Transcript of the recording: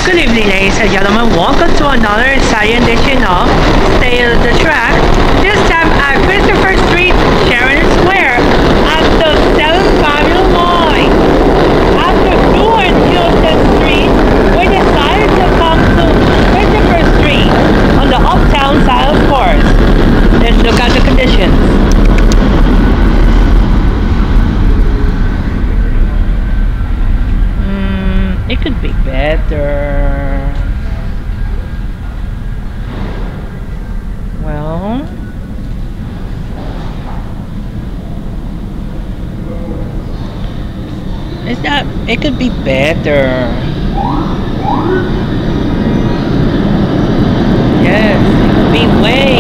Good evening, ladies and gentlemen. Welcome to another exciting edition of Stay on the Track. This time at Christopher Street-Sheridan Square at the 7th Avenue line. After touring Houston Street, we decided to come to Christopher Street on the Uptown side, of course. Let's look at the conditions. It could be better. Well, it's not. It could be better. Yes, it could be way